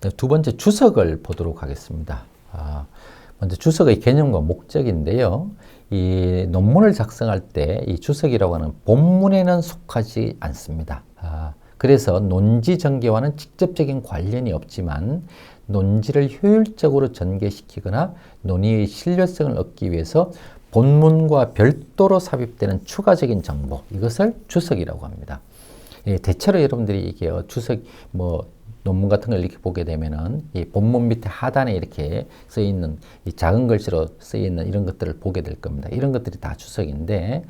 두 번째 주석을 보도록 하겠습니다. 먼저 주석의 개념과 목적인데요. 이 논문을 작성할 때 이 주석이라고 하는 본문에는 속하지 않습니다. 그래서 논지 전개와는 직접적인 관련이 없지만 논지를 효율적으로 전개시키거나 논의의 신뢰성을 얻기 위해서 본문과 별도로 삽입되는 추가적인 정보, 이것을 주석이라고 합니다. 대체로 여러분들이 이게 주석, 논문 같은 걸 이렇게 보게 되면은 이 본문 밑에 하단에 이렇게 쓰여 있는 이 작은 글씨로 쓰여 있는 이런 것들을 보게 될 겁니다. 이런 것들이 다 주석인데,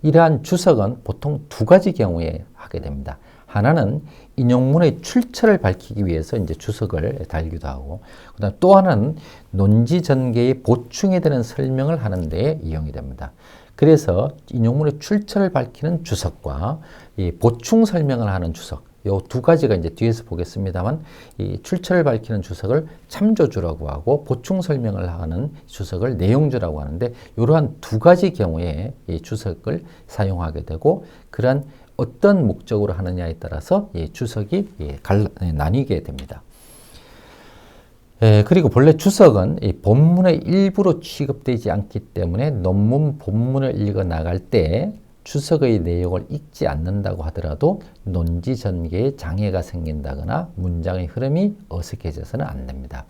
이러한 주석은 보통 두 가지 경우에 하게 됩니다. 하나는 인용문의 출처를 밝히기 위해서 이제 주석을 달기도 하고, 그다음 또 하나는 논지 전개의 보충에 되는 설명을 하는 데 이용이 됩니다. 그래서 인용문의 출처를 밝히는 주석과 이 보충 설명을 하는 주석, 요 두 가지가 이제 뒤에서 보겠습니다만, 이 출처를 밝히는 주석을 참조주라고 하고 보충 설명을 하는 주석을 내용주라고 하는데, 이러한 두 가지 경우에 이 주석을 사용하게 되고, 그러한 어떤 목적으로 하느냐에 따라서 이 주석이 나뉘게 됩니다. 그리고 본래 주석은 이 본문의 일부로 취급되지 않기 때문에 논문 본문을 읽어 나갈 때 주석의 내용을 읽지 않는다고 하더라도 논지 전개에 장애가 생긴다거나 문장의 흐름이 어색해져서는 안 됩니다.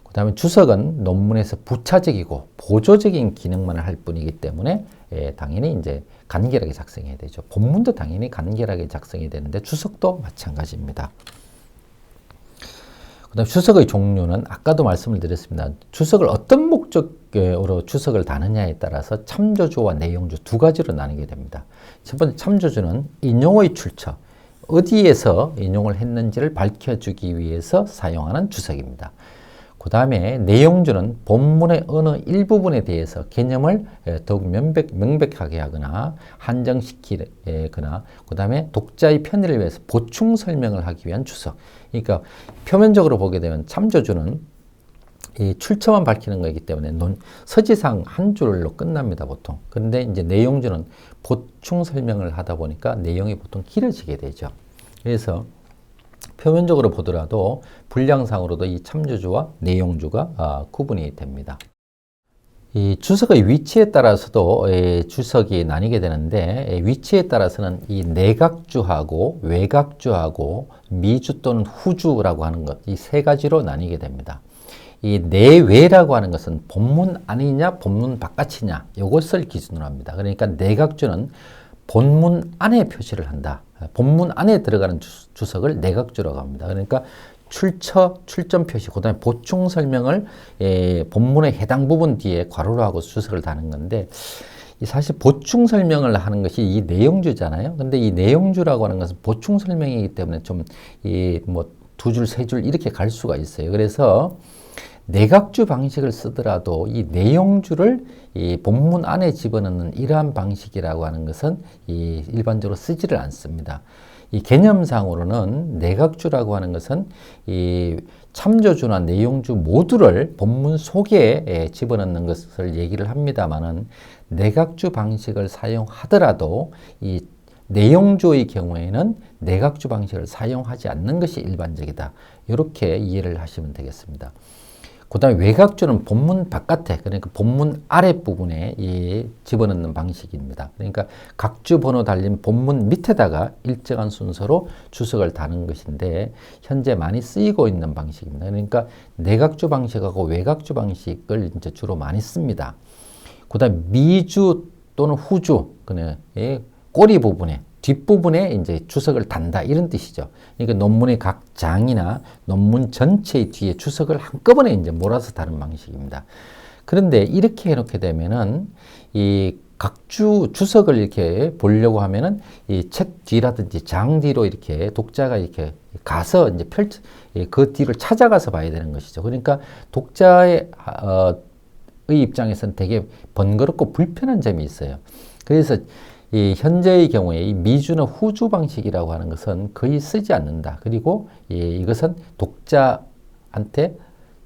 그 다음에 주석은 논문에서 부차적이고 보조적인 기능만 할 뿐이기 때문에 당연히 이제 간결하게 작성해야 되죠. 본문도 당연히 간결하게 작성이 되는데 주석도 마찬가지입니다. 그 다음 주석의 종류는 아까도 말씀을 드렸습니다. 주석을 어떤 목적으로 주석을 다느냐에 따라서 참조주와 내용주 두 가지로 나뉘게 됩니다. 첫 번째 참조주는 인용의 출처, 어디에서 인용을 했는지를 밝혀주기 위해서 사용하는 주석입니다. 그 다음에 내용주는 본문의 어느 일부분에 대해서 개념을 더욱 명백하게 하거나 한정시키거나, 그 다음에 독자의 편의를 위해서 보충 설명을 하기 위한 주석. 그러니까 표면적으로 보게 되면 참조주는 이 출처만 밝히는 거이기 때문에 서지상 한 줄로 끝납니다, 보통. 그런데 이제 내용주는 보충 설명을 하다 보니까 내용이 보통 길어지게 되죠. 그래서 표면적으로 보더라도 분량상으로도 이 참조주와 내용주가 구분이 됩니다. 이 주석의 위치에 따라서도 주석이 나뉘게 되는데, 위치에 따라서는 이 내각주하고 외각주하고 미주 또는 후주라고 하는 것, 이 세 가지로 나뉘게 됩니다. 이 내외라고 하는 것은 본문 안이냐 본문 바깥이냐 이것을 기준으로 합니다. 그러니까 내각주는 본문 안에 표시를 한다. 본문 안에 들어가는 주석을 내각주라고 합니다. 그러니까 출점 표시, 그 다음에 보충 설명을 본문의 해당 부분 뒤에 괄호로 하고 주석을 다는 건데, 사실 보충 설명을 하는 것이 이 내용주잖아요. 근데 이 내용주라고 하는 것은 보충 설명이기 때문에 좀 두 줄, 세 줄 이렇게 갈 수가 있어요. 그래서 내각주 방식을 쓰더라도 이 내용주를 이 본문 안에 집어넣는 이러한 방식이라고 하는 것은 일반적으로 쓰지를 않습니다. 이 개념상으로는 내각주라고 하는 것은 이 참조주나 내용주 모두를 본문 속에 집어넣는 것을 얘기를 합니다만은, 내각주 방식을 사용하더라도 이 내용주의 경우에는 내각주 방식을 사용하지 않는 것이 일반적이다. 이렇게 이해를 하시면 되겠습니다. 그 다음에 외각주는 본문 바깥에, 그러니까 본문 아랫부분에 집어넣는 방식입니다. 그러니까 각주 번호 달린 본문 밑에다가 일정한 순서로 주석을 다는 것인데, 현재 많이 쓰이고 있는 방식입니다. 그러니까 내각주 방식하고 외각주 방식을 이제 주로 많이 씁니다. 그 다음에 미주 또는 후주, 꼬리 부분에, 뒷부분에 이제 주석을 단다, 이런 뜻이죠. 그러니까 논문의 각 장이나 논문 전체의 뒤에 주석을 한꺼번에 이제 몰아서 다는 방식입니다. 그런데 이렇게 해놓게 되면은 이 각주 주석을 이렇게 보려고 하면은 이 책 뒤라든지 장 뒤로 이렇게 독자가 이렇게 가서 이제 그 뒤를 찾아가서 봐야 되는 것이죠. 그러니까 독자의 입장에서는 되게 번거롭고 불편한 점이 있어요. 그래서 이 현재의 경우에 이 미주나 후주 방식이라고 하는 것은 거의 쓰지 않는다. 그리고 이것은 독자한테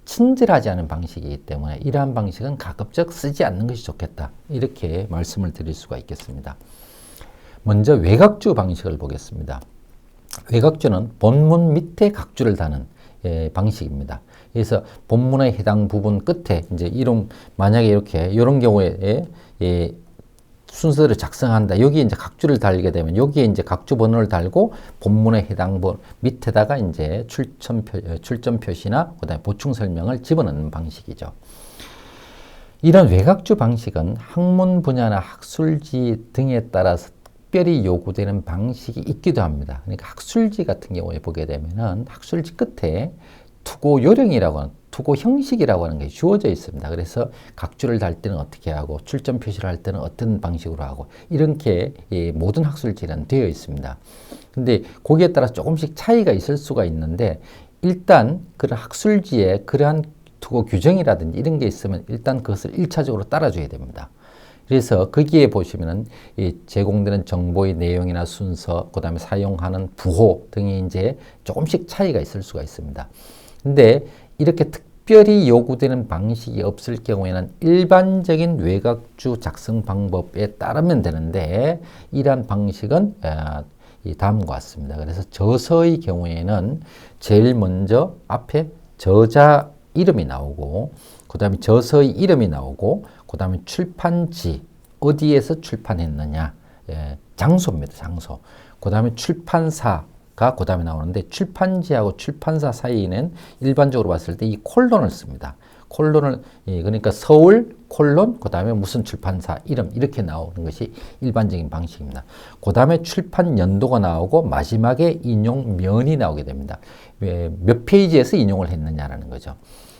친절하지 않은 방식이기 때문에 이러한 방식은 가급적 쓰지 않는 것이 좋겠다. 이렇게 말씀을 드릴 수가 있겠습니다. 먼저 외각주 방식을 보겠습니다. 외각주는 본문 밑에 각주를 다는 방식입니다. 그래서 본문의 해당 부분 끝에 이제 이름 만약에 이렇게 이런 경우에 순서를 작성한다. 여기에 이제 각주를 달게 되면 여기에 이제 각주 번호를 달고 본문의 해당 번 밑에다가 이제 출전 표시나 그다음에 보충 설명을 집어넣는 방식이죠. 이런 외각주 방식은 학문 분야나 학술지 등에 따라서 특별히 요구되는 방식이 있기도 합니다. 그러니까 학술지 같은 경우에 보게 되면은 학술지 끝에 투고 요령이라고 하는 투고 형식이라고 하는 게 주어져 있습니다. 그래서 각주를 달 때는 어떻게 하고 출전 표시를 할 때는 어떤 방식으로 하고 이렇게 모든 학술지는 되어 있습니다. 근데 거기에 따라 조금씩 차이가 있을 수가 있는데 일단 그런 학술지에 그러한 투고 규정이라든지 이런 게 있으면 일단 그것을 1차적으로 따라줘야 됩니다. 그래서 거기에 보시면은 이 제공되는 정보의 내용이나 순서, 그 다음에 사용하는 부호 등이 이제 조금씩 차이가 있을 수가 있습니다. 근데 이렇게 특별히 요구되는 방식이 없을 경우에는 일반적인 외각주 작성 방법에 따르면 되는데 이러한 방식은 이 다음과 같습니다. 그래서 저서의 경우에는 제일 먼저 앞에 저자 이름이 나오고 그 다음에 저서의 이름이 나오고 그 다음에 출판지 어디에서 출판했느냐 장소입니다. 장소. 그 다음에 출판사가 그 다음에 나오는데 출판지하고 출판사 사이에는 일반적으로 봤을 때 이 콜론을 씁니다. 콜론을 그러니까 서울 콜론 그 다음에 무슨 출판사 이름 이렇게 나오는 것이 일반적인 방식입니다. 그 다음에 출판 연도가 나오고 마지막에 인용면이 나오게 됩니다. 몇 페이지에서 인용을 했느냐라는 거죠.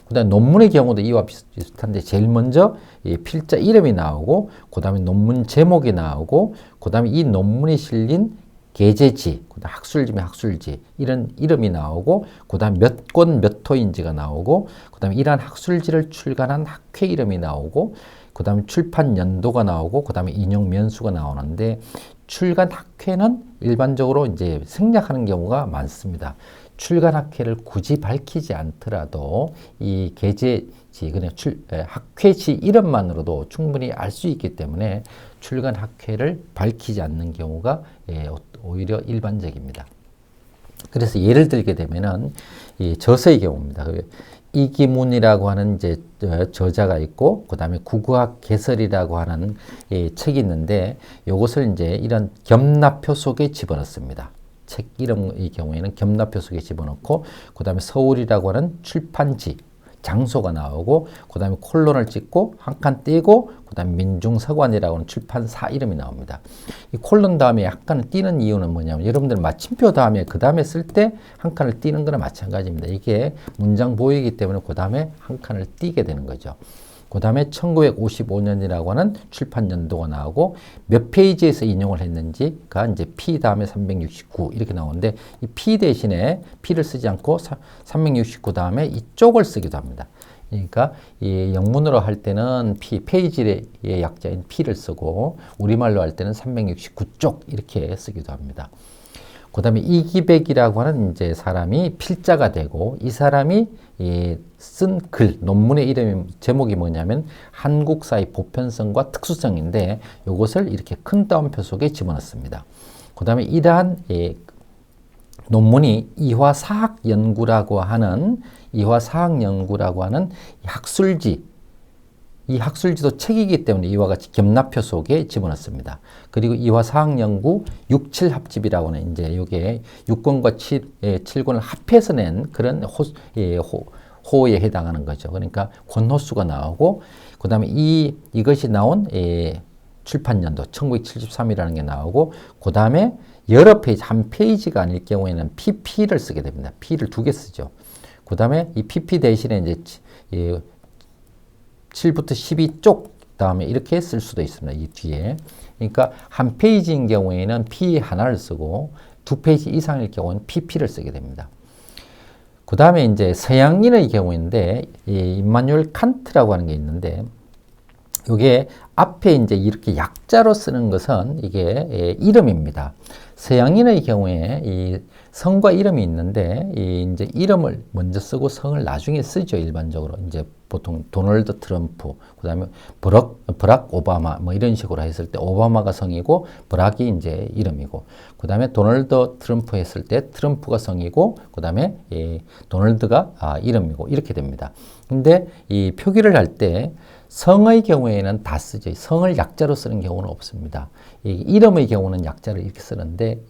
그 다음에 논문의 경우도 이와 비슷한데 제일 먼저 필자 이름이 나오고 그 다음에 논문 제목이 나오고 그 다음에 이 논문이 실린 게재지, 그다음 학술지면 학술지 이런 이름이 나오고 그 다음에 몇 권 몇 호인지가 나오고 그 다음에 이러한 학술지를 출간한 학회 이름이 나오고 그 다음에 출판 연도가 나오고 그 다음에 인용 면수가 나오는데 출간 학회는 일반적으로 이제 생략하는 경우가 많습니다. 출간 학회를 굳이 밝히지 않더라도 이 게재지 그냥 학회지 이름만으로도 충분히 알 수 있기 때문에 출간 학회를 밝히지 않는 경우가 오히려 일반적입니다. 그래서 예를 들게 되면은 이 저서의 경우입니다. 이기문이라고 하는 이제 저자가 있고 그 다음에 국어학 개설이라고 하는 책이 있는데 이것을 이제 이런 겸납표 속에 집어넣습니다. 책 이름의 경우에는 겸납표 속에 집어넣고 그 다음에 서울이라고 하는 출판지 장소가 나오고 그 다음에 콜론을 찍고 한 칸 띄고 그 다음에 민중서관이라고 하는 출판사 이름이 나옵니다. 이 콜론 다음에 약간 띄는 이유는 뭐냐면 여러분들 마침표 다음에 그 다음에 쓸 때 한 칸을 띄는 거나 마찬가지입니다. 이게 문장 보이기 때문에 그 다음에 한 칸을 띄게 되는 거죠. 그 다음에 1955년이라고 하는 출판 연도가 나오고 몇 페이지에서 인용을 했는지가 이제 P 다음에 369 이렇게 나오는데 이 P 대신에 P를 쓰지 않고 369 다음에 이쪽을 쓰기도 합니다. 그러니까 이 영문으로 할 때는 페이지의 약자인 P를 쓰고 우리말로 할 때는 369쪽 이렇게 쓰기도 합니다. 그 다음에 이기백이라고 하는 이제 사람이 필자가 되고 이 사람이 쓴 글, 논문의 이름이 제목이 뭐냐면 한국사의 보편성과 특수성인데 이것을 이렇게 큰 따옴표 속에 집어넣습니다. 그 다음에 이러한 논문이 이화사학연구라고 하는 학술지 이 학술지도 책이기 때문에 이와 같이 겸납표 속에 집어넣습니다. 그리고 이화사학연구 67합집이라고 하는 이제 이게 6권과 7권을 합해서 낸 그런 호에 해당하는 거죠. 그러니까 권호수가 나오고 그 다음에 이것이 나온 출판연도 1973이라는 게 나오고 그 다음에 여러 페이지, 한 페이지가 아닐 경우에는 PP를 쓰게 됩니다. P를 2개 쓰죠. 그 다음에 이 PP 대신에 이제 7부터 12쪽 다음에 이렇게 쓸 수도 있습니다. 이 뒤에. 그러니까 한 페이지인 경우에는 P 하나를 쓰고 2페이지 이상일 경우는 PP를 쓰게 됩니다. 그 다음에 이제 서양인의 경우인데 이 임마누엘 칸트라고 하는 게 있는데 이게 앞에 이제 이렇게 약자로 쓰는 것은 이게 이름입니다. 서양인의 경우에 이 성과 이름이 있는데 이제 이름을 먼저 쓰고 성을 나중에 쓰죠. 일반적으로 이제 보통 도널드 트럼프, 그 다음에 버락 오바마, 뭐 이런 식으로 했을 때 오바마가 성이고, 버락이 이제 이름이고, 그 다음에 도널드 트럼프 했을 때 트럼프가 성이고, 그 다음에 도널드가 이름이고, 이렇게 됩니다. 근데 이 표기를 할 때 성의 경우에는 다 쓰죠. 성을 약자로 쓰는 경우는 없습니다. 이름의 경우는 약자를 이렇게 쓰는데,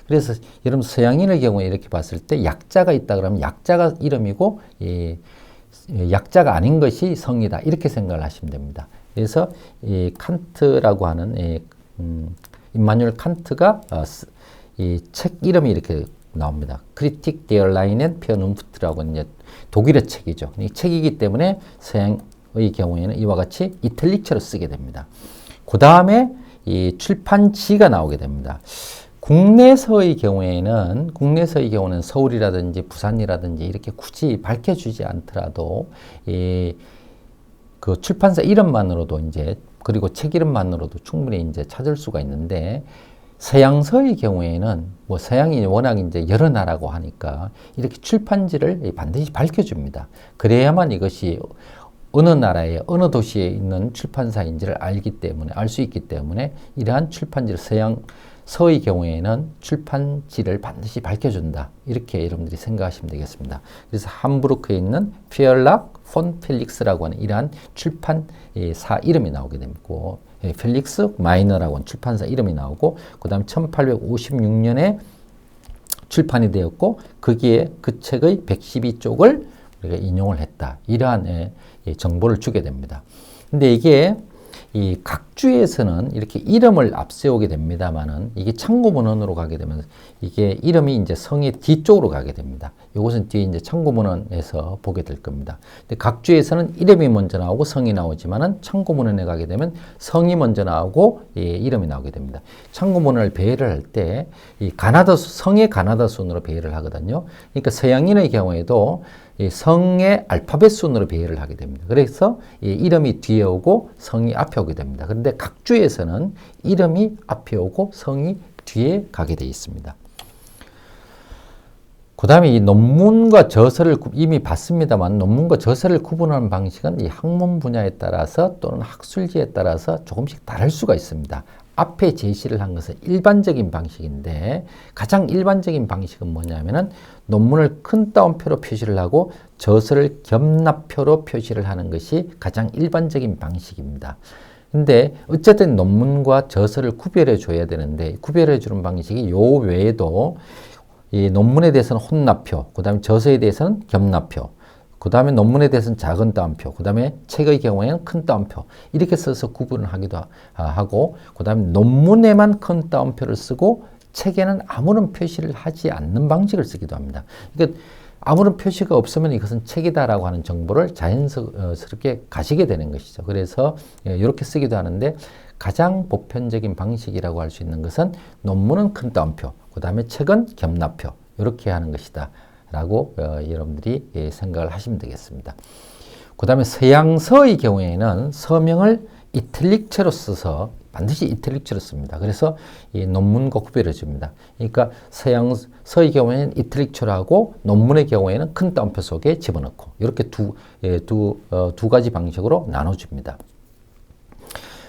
그래서 여러분 서양인의 경우에 이렇게 봤을 때 약자가 있다 그러면 약자가 이름이고, 약자가 아닌 것이 성이다. 이렇게 생각을 하시면 됩니다. 그래서 이 칸트라고 하는 임마누엘 칸트가 이 책 이름이 이렇게 나옵니다. Critique der Reinen Vernunft라고 이제 독일의 책이죠. 이 책이기 때문에 서양의 경우에는 이와 같이 이탈릭체로 쓰게 됩니다. 그 다음에 이 출판지가 나오게 됩니다. 국내서의 경우에는 서울이라든지 부산이라든지 이렇게 굳이 밝혀주지 않더라도 그 출판사 이름만으로도 이제 그리고 책 이름만으로도 충분히 이제 찾을 수가 있는데, 서양서의 경우에는 뭐 서양이 워낙 이제 여러 나라고 하니까 이렇게 출판지를 반드시 밝혀줍니다. 그래야만 이것이 어느 나라에 어느 도시에 있는 출판사인지를 알 수 있기 때문에 이러한 출판지를 서의 경우에는 출판지를 반드시 밝혀준다. 이렇게 여러분들이 생각하시면 되겠습니다. 그래서 함부르크에 있는 피얼락 폰 펠릭스라고 하는 이러한 출판사 이름이 나오게 되고, 펠릭스 마이너라고 하는 출판사 이름이 나오고, 그 다음 1856년에 출판이 되었고, 거기에 그 책의 112쪽을 우리가 인용을 했다. 이러한 정보를 주게 됩니다. 근데 이게 이 각주에서는 이렇게 이름을 앞세우게 됩니다만은, 이게 참고문헌으로 가게 되면 이게 이름이 이제 성의 뒤쪽으로 가게 됩니다. 이것은 뒤에 이제 참고문헌에서 보게 될 겁니다. 근데 각주에서는 이름이 먼저 나오고 성이 나오지만은 참고문헌에 가게 되면 성이 먼저 나오고 이름이 나오게 됩니다. 참고문헌을 배열을 할 때 이 성의 가나다 순으로 배열을 하거든요. 그러니까 서양인의 경우에도 성의 알파벳 순으로 배열을 하게 됩니다. 그래서 이름이 뒤에 오고 성이 앞에 오게 됩니다. 그런데 각주에서는 이름이 앞에 오고 성이 뒤에 가게 되어 있습니다. 그 다음에 이 논문과 저서를 이미 봤습니다만, 논문과 저서를 구분하는 방식은 이 학문 분야에 따라서 또는 학술지에 따라서 조금씩 다를 수가 있습니다. 앞에 제시를 한 것은 일반적인 방식인데, 가장 일반적인 방식은 뭐냐면은 논문을 큰 따옴표로 표시를 하고 저서를 겸납표로 표시를 하는 것이 가장 일반적인 방식입니다. 근데 어쨌든 논문과 저서를 구별해 줘야 되는데, 구별해 주는 방식이 요 외에도 이 논문에 대해서는 혼납표, 그 다음에 저서에 대해서는 겸납표, 그 다음에 논문에 대해서는 작은 따옴표, 그 다음에 책의 경우에는 큰 따옴표, 이렇게 써서 구분을 하기도 하고, 그 다음에 논문에만 큰 따옴표를 쓰고 책에는 아무런 표시를 하지 않는 방식을 쓰기도 합니다. 그러니까 아무런 표시가 없으면 이것은 책이다라고 하는 정보를 자연스럽게 가지게 되는 것이죠. 그래서 이렇게 쓰기도 하는데, 가장 보편적인 방식이라고 할 수 있는 것은 논문은 큰 따옴표, 그 다음에 책은 겸납표, 이렇게 하는 것이다 라고 여러분들이 생각을 하시면 되겠습니다. 그 다음에 서양서의 경우에는 서명을 이탈릭체로 써서 반드시 이탈릭체로 씁니다. 그래서 이 논문과 구별해 줍니다. 그러니까 서양서의 경우에는 이탈릭체로 하고, 논문의 경우에는 큰 따옴표 속에 집어넣고, 이렇게 두 가지 방식으로 나눠줍니다.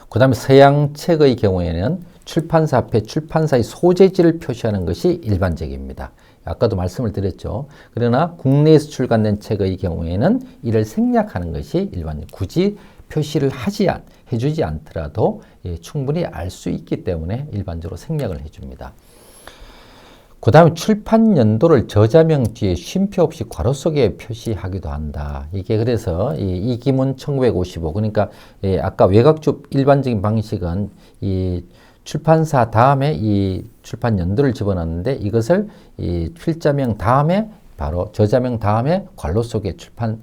그 다음에 서양 책의 경우에는 출판사 앞에 출판사의 소재지를 표시하는 것이 일반적입니다. 아까도 말씀을 드렸죠. 그러나 국내에서 출간된 책의 경우에는 이를 생략하는 것이 일반적. 굳이 표시를 해주지 않더라도 충분히 알 수 있기 때문에 일반적으로 생략을 해줍니다. 그 다음에 출판 연도를 저자명 뒤에 쉼표 없이 괄호 속에 표시하기도 한다. 이게 그래서 이 기문 1955, 그러니까 아까 외곽주 일반적인 방식은 이 출판사 다음에 이 출판 연도를 집어넣는데, 이것을 이 필자명 다음에 바로 저자명 다음에 괄호 속에 출판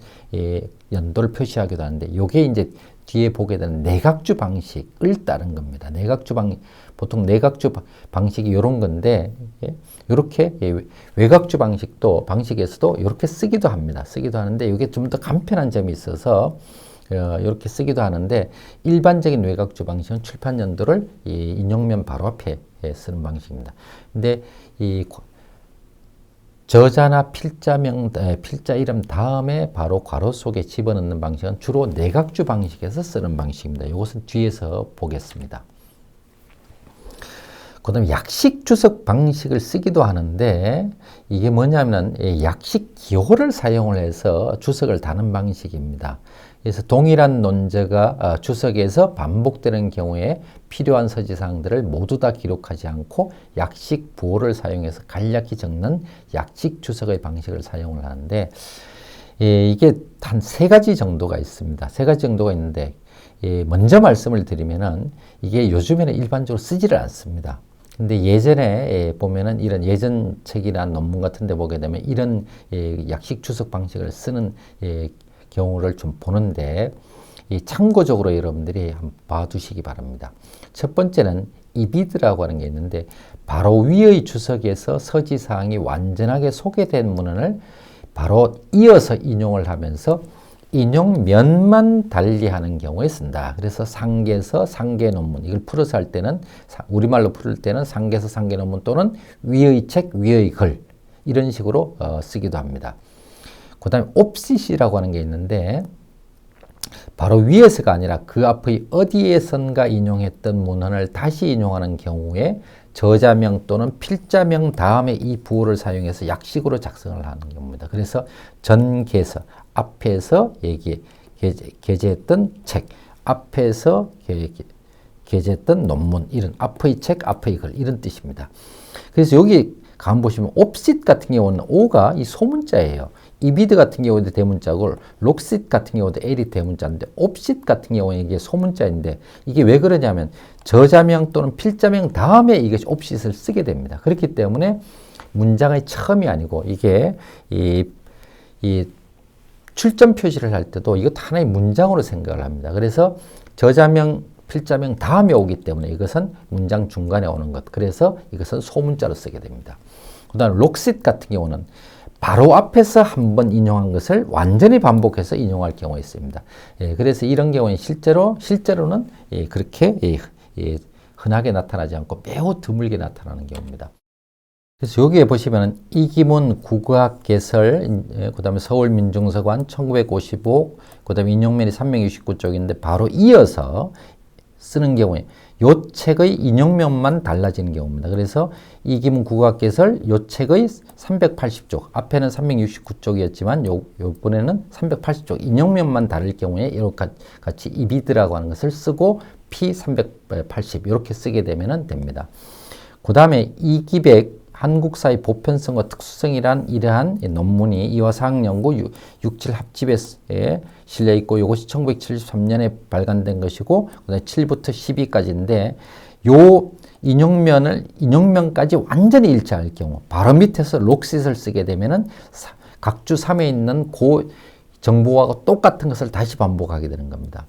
연도를 표시하기도 하는데, 이게 이제 뒤에 보게 되는 내각주 방식을 따른 겁니다. 보통 내각주 방식이 이런 건데, 이렇게 외곽주 방식에서도 이렇게 쓰기도 합니다. 쓰기도 하는데, 이게 좀 더 간편한 점이 있어서 이렇게 쓰기도 하는데, 일반적인 외곽주 방식은 출판 연도를 인용면 바로 앞에 쓰는 방식입니다. 근데 이 저자나 필자 이름 다음에 바로 괄호 속에 집어넣는 방식은 주로 내각주 방식에서 쓰는 방식입니다. 이것은 뒤에서 보겠습니다. 그 다음에 약식 주석 방식을 쓰기도 하는데 이게 뭐냐면 약식 기호를 사용을 해서 주석을 다는 방식입니다. 그래서 동일한 논제가 주석에서 반복되는 경우에 필요한 서지사항들을 모두 다 기록하지 않고 약식 부호를 사용해서 간략히 적는 약식 주석의 방식을 사용을 하는데 이게 한 3가지 정도가 있습니다. 3가지 정도가 있는데 먼저 말씀을 드리면은 이게 요즘에는 일반적으로 쓰지를 않습니다. 근데 예전에 보면은 이런 예전 책이나 논문 같은 데 보게 되면 이런 약식 주석 방식을 쓰는 경우를 좀 보는데 참고적으로 여러분들이 한번 봐두시기 바랍니다. 첫 번째는 이비드라고 하는 게 있는데 바로 위의 주석에서 서지사항이 완전하게 소개된 문헌을 바로 이어서 인용을 하면서 인용면만 달리하는 경우에 쓴다. 그래서 상계서 상계 논문 이걸 풀어서 할 때는 우리말로 풀을 때는 상계서 상계 논문 또는 위의 책 위의 글 이런 식으로 쓰기도 합니다. 그 다음에 옵시시라고 하는 게 있는데 바로 위에서가 아니라 그 앞의 어디에선가 인용했던 문헌을 다시 인용하는 경우에 저자명 또는 필자명 다음에 이 부호를 사용해서 약식으로 작성을 하는 경우입니다. 그래서 전계서 앞에서 게재했던 책, 앞에서 게재했던 논문 이런 앞의 책, 앞의 글 이런 뜻입니다. 그래서 여기 가만 보시면 옵싯 같은 경우는 O가 이 소문자예요. 이비드 같은 경우도 대문자고 록싯 같은 경우도 L이 대문자인데 옵싯 같은 경우는 이게 소문자인데 이게 왜 그러냐면 저자명 또는 필자명 다음에 이것이 옵싯을 쓰게 됩니다. 그렇기 때문에 문장의 처음이 아니고 이게 이 출점 표시를 할 때도 이것 하나의 문장으로 생각을 합니다. 그래서 저자명 필자명 다음에 오기 때문에 이것은 문장 중간에 오는 것. 그래서 이것은 소문자로 쓰게 됩니다. 그 다음에 록싯 같은 경우는 바로 앞에서 한번 인용한 것을 완전히 반복해서 인용할 경우가 있습니다. 그래서 이런 경우는 실제로는 그렇게 흔하게 나타나지 않고 매우 드물게 나타나는 경우입니다. 그래서 여기에 보시면 이기문 국어학개설, 그 다음에 서울민중서관 1955, 그 다음에 인용면이 369쪽인데 바로 이어서 쓰는 경우에 요 책의 인용면만 달라지는 경우입니다. 그래서 이기문 국어학개설 요 책의 380쪽, 앞에는 369쪽이었지만 요번에는 380쪽 인용면만 다를 경우에 이렇게 같이 이비드라고 하는 것을 쓰고 P380 이렇게 쓰게 되면 됩니다. 그 다음에 이기백 한국사의 보편성과 특수성이란 이러한 논문이 이화사학연구 67 합집에 실려 있고 이것이 1973년에 발간된 것이고 그다음에 7부터 12까지인데 요 인용면까지 완전히 일치할 경우 바로 밑에서 록싯을 쓰게 되면은 각주 3에 있는 그 정보와 똑같은 것을 다시 반복하게 되는 겁니다.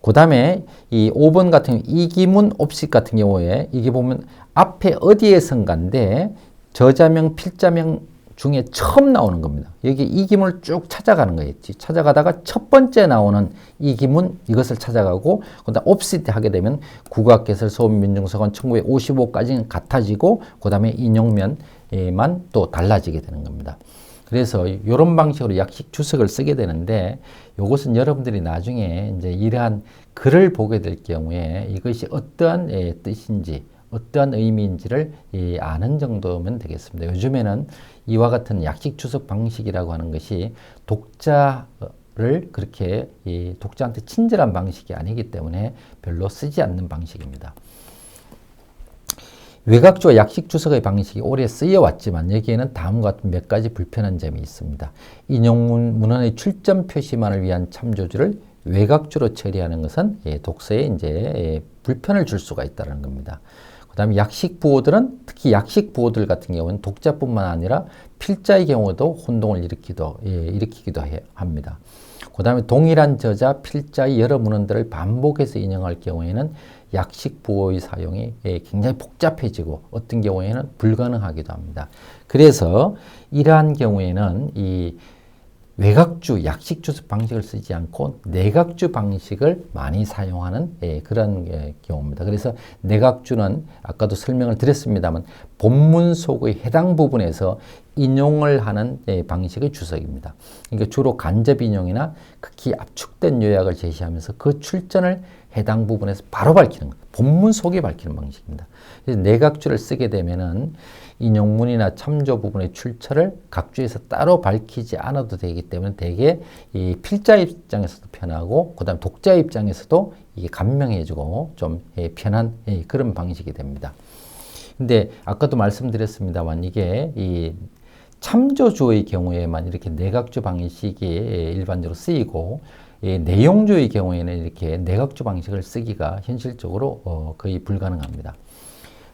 그 다음에 이 5번 같은 경우 이기문 옵식 같은 경우에 이게 보면 앞에 어디에선가인데 저자명, 필자명 중에 처음 나오는 겁니다. 여기 이기문을 쭉 찾아가는 거예요. 찾아가다가 첫 번째 나오는 이기문 이것을 찾아가고 그다음 옵시트 하게 되면 국어학개설 서울민중서관 1955까지는 같아지고 그 다음에 인용면만 또 달라지게 되는 겁니다. 그래서 이런 방식으로 약식 주석을 쓰게 되는데 이것은 여러분들이 나중에 이제 이러한 글을 보게 될 경우에 이것이 어떠한 뜻인지 어떠한 의미인지를 아는 정도면 되겠습니다. 요즘에는 이와 같은 약식 주석 방식이라고 하는 것이 독자를 그렇게 독자한테 친절한 방식이 아니기 때문에 별로 쓰지 않는 방식입니다. 외곽주와 약식 주석의 방식이 오래 쓰여왔지만 여기에는 다음과 같은 몇 가지 불편한 점이 있습니다. 인용 문헌의 출점 표시만을 위한 참조주를 외곽주로 처리하는 것은 독서에 이제 불편을 줄 수가 있다는 겁니다. 그 다음에 약식 부호들은 특히 약식 부호들 같은 경우는 독자뿐만 아니라 필자의 경우도 혼동을 일으키기도 합니다. 그 다음에 동일한 저자, 필자의 여러 문헌들을 반복해서 인용할 경우에는 약식 부호의 사용이 굉장히 복잡해지고 어떤 경우에는 불가능하기도 합니다. 그래서 이러한 경우에는 이 외곽주, 약식 주석 방식을 쓰지 않고 내각주 방식을 많이 사용하는 그런 경우입니다. 그래서 내각주는 아까도 설명을 드렸습니다만 본문 속의 해당 부분에서 인용을 하는 방식의 주석입니다. 그러니까 주로 간접 인용이나 극히 압축된 요약을 제시하면서 그 출전을 해당 부분에서 바로 밝히는 것, 본문 속에 밝히는 방식입니다. 그래서 내각주를 쓰게 되면은 인용문이나 참조 부분의 출처를 각주에서 따로 밝히지 않아도 되기 때문에 되게 이 필자 입장에서도 편하고 그다음 독자 입장에서도 이게 감명해주고 좀 편한 그런 방식이 됩니다. 근데 아까도 말씀드렸습니다만 이게 이 참조주의 경우에만 이렇게 내각주 방식이 일반적으로 쓰이고 내용주의 경우에는 이렇게 내각주 방식을 쓰기가 현실적으로 거의 불가능합니다.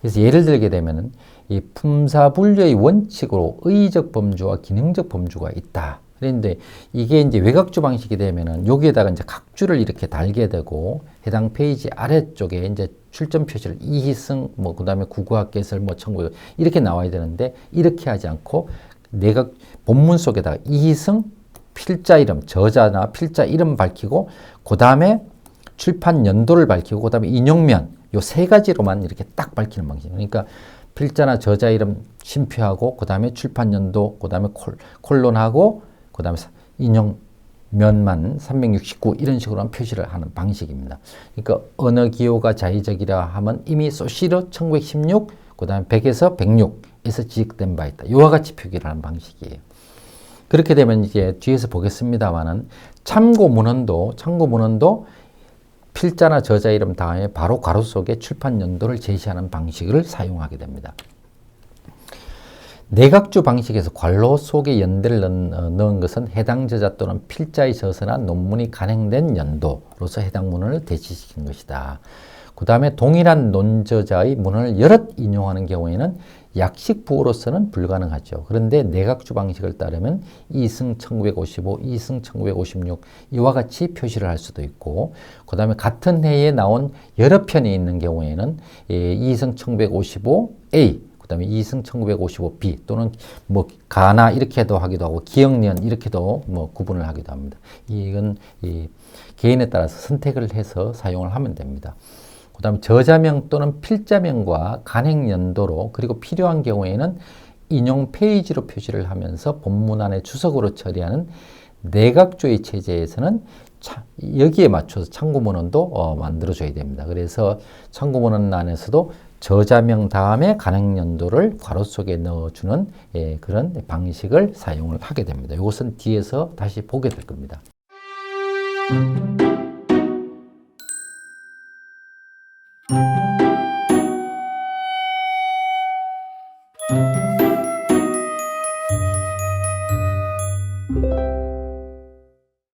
그래서 예를 들게 되면은 이 품사 분류의 원칙으로 의의적 범주와 기능적 범주가 있다. 그런데 이게 이제 외곽주 방식이 되면은 여기에다가 이제 각주를 이렇게 달게 되고 해당 페이지 아래쪽에 이제 출전 표시를 이희승 뭐 그다음에 국어학개설 뭐 청구 이렇게 나와야 되는데 이렇게 하지 않고 내각 본문 속에다가 이희승 필자 이름 저자나 필자 이름 밝히고 그다음에 출판 연도를 밝히고 그다음에 인용면 요 세 가지로만 이렇게 딱 밝히는 방식. 그러니까 필자나 저자 이름 심표하고 그다음에 출판 연도 그다음에 콜론하고 그다음에 인용면만 369 이런 식으로 표시를 하는 방식입니다. 그러니까 언어 기호가 자의적이라 하면 이미 소시르 1916 그다음에 100에서 106에서 지적된 바 있다. 이와 같이 표기를 하는 방식이에요. 그렇게 되면 이제 뒤에서 보겠습니다만은 참고 문헌도 필자나 저자 이름 다음에 바로 괄호 속에 출판 연도를 제시하는 방식을 사용하게 됩니다. 내각주 방식에서 괄호 속에 연대를 넣은 것은 해당 저자 또는 필자의 저서나 논문이 간행된 연도로서 해당 문헌을 대치시키는 것이다. 그 다음에 동일한 논저자의 문헌을 여럿 인용하는 경우에는 약식 부호로서는 불가능하죠. 그런데 내각주 방식을 따르면 이승 1955, 이승 1956 이와 같이 표시를 할 수도 있고 그 다음에 같은 해에 나온 여러 편이 있는 경우에는 이승 1955A 그 다음에 이승 1955B 또는 뭐 가나 이렇게도 하기도 하고 기억년 이렇게도 뭐 구분을 하기도 합니다. 이건 개인에 따라서 선택을 해서 사용을 하면 됩니다. 그 다음에 저자명 또는 필자명과 간행연도로 그리고 필요한 경우에는 인용 페이지로 표시를 하면서 본문 안에 주석으로 처리하는 내각주의 체제에서는 여기에 맞춰서 참고문헌도 만들어줘야 됩니다. 그래서 참고문헌 안에서도 저자명 다음에 간행연도를 괄호 속에 넣어주는 그런 방식을 사용을 하게 됩니다. 이것은 뒤에서 다시 보게 될 겁니다.